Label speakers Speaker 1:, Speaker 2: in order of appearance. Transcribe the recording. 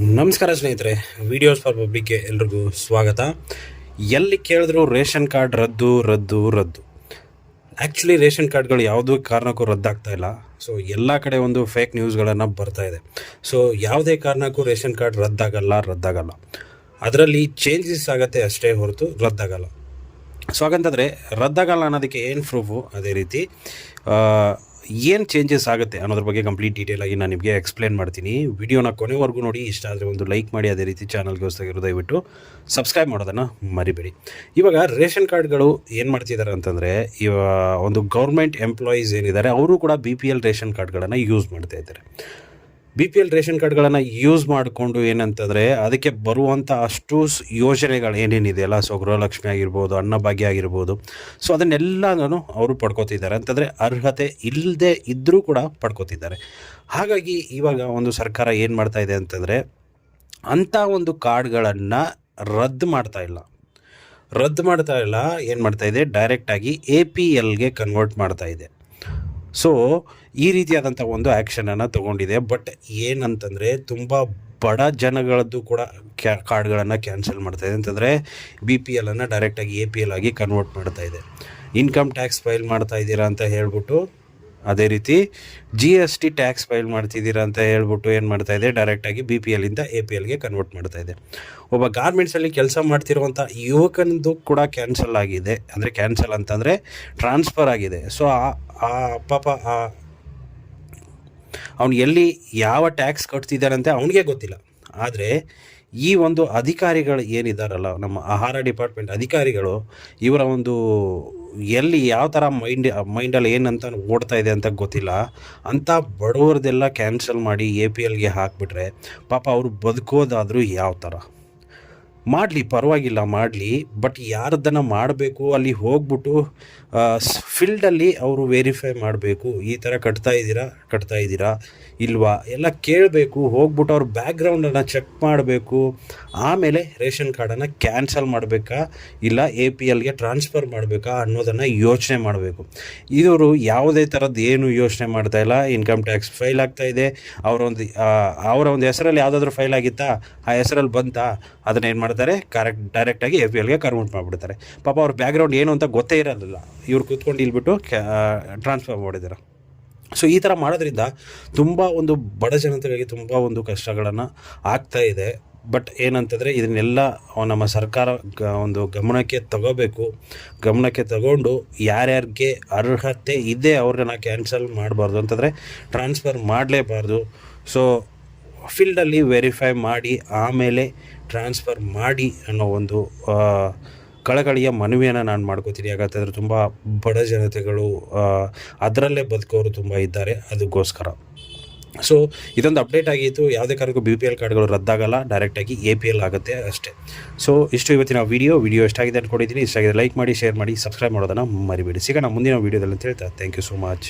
Speaker 1: ನಮಸ್ಕಾರ ಸ್ನೇಹಿತರೆ, videos for ಪಬ್ಲಿಕ್ಗೆ ಎಲ್ರಿಗೂ ಸ್ವಾಗತ. ಎಲ್ಲಿ ಕೇಳಿದ್ರು ರೇಷನ್ ಕಾರ್ಡ್ ರದ್ದು ರದ್ದು ರದ್ದು. ಆ್ಯಕ್ಚುಲಿ ರೇಷನ್ ಕಾರ್ಡ್ಗಳು ಯಾವುದೂ ಕಾರಣಕ್ಕೂ ರದ್ದಾಗ್ತಾ ಇಲ್ಲ. ಸೊ ಎಲ್ಲ ಕಡೆ ಒಂದು ಫೇಕ್ ನ್ಯೂಸ್ಗಳನ್ನು ಬರ್ತಾ ಇದೆ. ಸೊ ಯಾವುದೇ ಕಾರಣಕ್ಕೂ ರೇಷನ್ ಕಾರ್ಡ್ ರದ್ದಾಗಲ್ಲ. ಅದರಲ್ಲಿ ಚೇಂಜಸ್ ಆಗುತ್ತೆ ಅಷ್ಟೇ ಹೊರತು ರದ್ದಾಗಲ್ಲ. ಸೊ ಹಾಗಂತಂದರೆ ರದ್ದಾಗಲ್ಲ ಅನ್ನೋದಕ್ಕೆ ಏನು ಪ್ರೂಫು, ಅದೇ ರೀತಿ ಏನು ಚೇಂಜಸ್ ಆಗುತ್ತೆ ಅನ್ನೋದ್ರ ಬಗ್ಗೆ ಕಂಪ್ಲೀಟ್ ಡೀಟೇಲಾಗಿ ನಾನು ನಿಮಗೆ ಎಕ್ಸ್ಪ್ಲೇನ್ ಮಾಡ್ತೀನಿ. ವಿಡಿಯೋನ ಕೊನೆವರೆಗೂ ನೋಡಿ. ಇಷ್ಟ ಆದರೆ ಒಂದು ಲೈಕ್ ಮಾಡಿ, ಅದೇ ರೀತಿ ಚಾನಲ್ಗೆ ಹೊಸದಾಗಿರೋ ದಯವಿಟ್ಟು ಸಬ್ಸ್ಕ್ರೈಬ್ ಮಾಡೋದನ್ನು ಮರಿಬೇಡಿ. ಇವಾಗ ರೇಷನ್ ಕಾರ್ಡ್ಗಳು ಏನು ಮಾಡ್ತಿದ್ದಾರೆ ಅಂತಂದರೆ, ಒಂದು ಗೌರ್ಮೆಂಟ್ ಎಂಪ್ಲಾಯೀಸ್ ಏನಿದ್ದಾರೆ ಅವರು ಕೂಡ BPL ರೇಷನ್ ಕಾರ್ಡ್ಗಳನ್ನು ಯೂಸ್ ಮಾಡ್ತಾ ಇದ್ದಾರೆ. BPL ರೇಷನ್ ಕಾರ್ಡ್ಗಳನ್ನು ಯೂಸ್ ಮಾಡಿಕೊಂಡು ಏನಂತಂದರೆ ಅದಕ್ಕೆ ಬರುವಂಥ ಅಷ್ಟು ಯೋಜನೆಗಳು ಏನೇನಿದೆಯಲ್ಲ, ಸೊ ಗೃಹಲಕ್ಷ್ಮಿ ಆಗಿರ್ಬೋದು, ಅನ್ನಭಾಗ್ಯ ಆಗಿರ್ಬೋದು, ಸೊ ಅದನ್ನೆಲ್ಲನೂ ಅವರು ಪಡ್ಕೋತಿದ್ದಾರೆ. ಅಂತಂದರೆ ಅರ್ಹತೆ ಇಲ್ಲದೆ ಇದ್ದರೂ ಕೂಡ ಪಡ್ಕೋತಿದ್ದಾರೆ. ಹಾಗಾಗಿ ಇವಾಗ ಒಂದು ಸರ್ಕಾರ ಏನು ಮಾಡ್ತಾ ಇದೆ ಅಂತಂದರೆ, ಅಂಥ ಒಂದು ಕಾರ್ಡ್ಗಳನ್ನು ರದ್ದು ಮಾಡ್ತಾ ಇಲ್ಲ. ಏನು ಮಾಡ್ತಾ ಇದೆ, ಡೈರೆಕ್ಟಾಗಿ APLಗೆ ಕನ್ವರ್ಟ್ ಮಾಡ್ತಾ ಇದೆ. ಸೊ ಈ ರೀತಿಯಾದಂಥ ಒಂದು ಆ್ಯಕ್ಷನನ್ನು ತೊಗೊಂಡಿದೆ. ಬಟ್ ಏನಂತಂದರೆ ತುಂಬ ಬಡ ಜನಗಳದ್ದು ಕೂಡ ಕಾರ್ಡ್ಗಳನ್ನು ಕ್ಯಾನ್ಸಲ್ ಮಾಡ್ತಾ ಇದೆ. ಅಂತಂದರೆ BPLನ್ನು ಡೈರೆಕ್ಟಾಗಿ APL ಆಗಿ ಕನ್ವರ್ಟ್ ಮಾಡ್ತಾ ಇದೆ. ಇನ್ಕಮ್ ಟ್ಯಾಕ್ಸ್ ಫೈಲ್ ಮಾಡ್ತಾ ಇದ್ದೀರಾ ಅಂತ ಹೇಳ್ಬಿಟ್ಟು, ಅದೇ ರೀತಿ GST ಟ್ಯಾಕ್ಸ್ ಫೈಲ್ ಮಾಡ್ತಿದ್ದೀರಾ ಅಂತ ಹೇಳ್ಬಿಟ್ಟು ಏನು ಮಾಡ್ತಾ ಇದೆ, ಡೈರೆಕ್ಟಾಗಿ BPLಯಿಂದ APLಗೆ ಕನ್ವರ್ಟ್ ಮಾಡ್ತಾ ಇದೆ. ಒಬ್ಬ ಗಾರ್ಮೆಂಟ್ಸಲ್ಲಿ ಕೆಲಸ ಮಾಡ್ತಿರುವಂಥ ಯುವಕನದು ಕೂಡ ಕ್ಯಾನ್ಸಲ್ ಆಗಿದೆ. ಅಂದರೆ ಕ್ಯಾನ್ಸಲ್ ಅಂತಂದರೆ ಟ್ರಾನ್ಸ್ಫರ್ ಆಗಿದೆ. ಸೊ ಆ ಪಾಪ ಅವನು ಎಲ್ಲಿ ಯಾವ ಟ್ಯಾಕ್ಸ್ ಕಟ್ತಿದ್ದಾರಂತೆ ಅವನಿಗೆ ಗೊತ್ತಿಲ್ಲ. ಆದರೆ ಈ ಒಂದು ಅಧಿಕಾರಿಗಳು ಏನಿದ್ದಾರಲ್ಲ, ನಮ್ಮ ಆಹಾರ ಡಿಪಾರ್ಟ್ಮೆಂಟ್ ಅಧಿಕಾರಿಗಳು, ಇವರ ಒಂದು ಎಲ್ಲಿ ಯಾವ ಥರ ಮೈಂಡಲ್ಲಿ ಏನಂತ ಓಡ್ತಾ ಇದೆ ಅಂತ ಗೊತ್ತಿಲ್ಲ. ಅಂಥ ಬಡವರದೆಲ್ಲ ಕ್ಯಾನ್ಸಲ್ ಮಾಡಿ APLಗೆ ಹಾಕಿಬಿಟ್ರೆ ಪಾಪ ಅವರು ಬದುಕೋದಾದರೂ ಯಾವ ಥರ ಮಾಡಲಿ, ಪರವಾಗಿಲ್ಲ ಮಾಡಲಿ. ಬಟ್ ಯಾರದನ್ನು ಮಾಡಬೇಕು, ಅಲ್ಲಿ ಹೋಗ್ಬಿಟ್ಟು ಫೀಲ್ಡಲ್ಲಿ ಅವರು ವೆರಿಫೈ ಮಾಡಬೇಕು. ಈ ಥರ ಕಟ್ತಾ ಇದ್ದೀರಾ ಇಲ್ವಾ ಎಲ್ಲ ಕೇಳಬೇಕು. ಹೋಗ್ಬಿಟ್ಟು ಅವ್ರ ಬ್ಯಾಕ್ಗ್ರೌಂಡನ್ನು ಚೆಕ್ ಮಾಡಬೇಕು. ಆಮೇಲೆ ರೇಷನ್ ಕಾರ್ಡನ್ನು ಕ್ಯಾನ್ಸಲ್ ಮಾಡಬೇಕಾ ಇಲ್ಲ APLಗೆ ಟ್ರಾನ್ಸ್ಫರ್ ಮಾಡಬೇಕಾ ಅನ್ನೋದನ್ನು ಯೋಚನೆ ಮಾಡಬೇಕು. ಇವರು ಯಾವುದೇ ಥರದ್ದು ಏನು ಯೋಚನೆ ಮಾಡ್ತಾ ಇಲ್ಲ. ಇನ್ಕಮ್ ಟ್ಯಾಕ್ಸ್ ಫೈಲ್ ಆಗ್ತಾ ಇದೆ, ಅವರ ಒಂದು ಹೆಸರಲ್ಲಿ ಯಾವುದಾದ್ರೂ ಫೈಲ್ ಆಗಿತ್ತಾ, ಆ ಹೆಸರಲ್ಲಿ ಬಂತಾ, ಅದನ್ನು ಏನು ಮಾಡ್ತಾರೆ, ಡೈರೆಕ್ಟಾಗಿ APLಗೆ ಕನ್ವರ್ಟ್ ಮಾಡಿಬಿಡ್ತಾರೆ. ಪಾಪ ಅವ್ರ ಬ್ಯಾಕ್ಗ್ರೌಂಡ್ ಏನು ಅಂತ ಗೊತ್ತೇ ಇರೋದಿಲ್ಲ. ಇವ್ರು ಕೂತ್ಕೊಂಡು ಇಲ್ಬಿಟ್ಟು ಟ್ರಾನ್ಸ್ಫರ್ ಮಾಡಿದ್ದಾರೆ. ಸೊ ಈ ಥರ ಮಾಡೋದ್ರಿಂದ ತುಂಬ ಒಂದು ಬಡ ಜನತೆಗಳಿಗೆ ತುಂಬ ಒಂದು ಕಷ್ಟಗಳನ್ನು ಆಗ್ತಾ ಇದೆ. ಬಟ್ ಏನಂತಂದರೆ ಇದನ್ನೆಲ್ಲ ನಮ್ಮ ಸರ್ಕಾರ ಒಂದು ಗಮನಕ್ಕೆ ತಗೊಂಡು ಯಾರ್ಯಾರಿಗೆ ಅರ್ಹತೆ ಇದೆ ಅವ್ರನ್ನ ಕ್ಯಾನ್ಸಲ್ ಮಾಡಬಾರ್ದು, ಅಂತಂದರೆ ಟ್ರಾನ್ಸ್ಫರ್ ಮಾಡಲೇಬಾರ್ದು. ಸೊ ಫೀಲ್ಡಲ್ಲಿ ವೆರಿಫೈ ಮಾಡಿ ಆಮೇಲೆ ಟ್ರಾನ್ಸ್ಫರ್ ಮಾಡಿ ಅನ್ನೋ ಒಂದು ಕಳಕಳಿಯ ಮನವಿಯನ್ನು ನಾನು ಮಾಡ್ಕೋತೀನಿ. ಯಾಕಂತಂದರೆ ತುಂಬ ಬಡ ಜನತೆಗಳು ಅದರಲ್ಲೇ ಬದುಕೋರು ತುಂಬ ಇದ್ದಾರೆ. ಅದಕ್ಕೋಸ್ಕರ ಸೊ ಇದೊಂದು ಅಪ್ಡೇಟ್ ಆಗಿತ್ತು. ಯಾವುದೇ ಕಾರಣಕ್ಕೂ BPL ಕಾರ್ಡ್ಗಳು ರದ್ದಾಗಲ್ಲ, ಡೈರೆಕ್ಟಾಗಿ APL ಆಗುತ್ತೆ ಅಷ್ಟೇ. ಸೊ ಇಷ್ಟು ಇವತ್ತಿನ ವಿಡಿಯೋ ಎಷ್ಟಾಗಿದೆ ಅಂದ್ಕೊಂಡಿದ್ದೀನಿ. ಇಷ್ಟ ಆಗಿದೆ ಲೈಕ್ ಮಾಡಿ, ಶೇರ್ ಮಾಡಿ, ಸಬ್ಸ್ಕ್ರೈಬ್ ಮಾಡೋದನ್ನು ಮರಿಬೇಡಿ. ಸಿಗೋಣ ಮುಂದಿನ ವೀಡಿಯೋದಲ್ಲಿ ಅಂತ ಹೇಳ್ತಾ ಥ್ಯಾಂಕ್ ಯು ಸೋ ಮಚ್.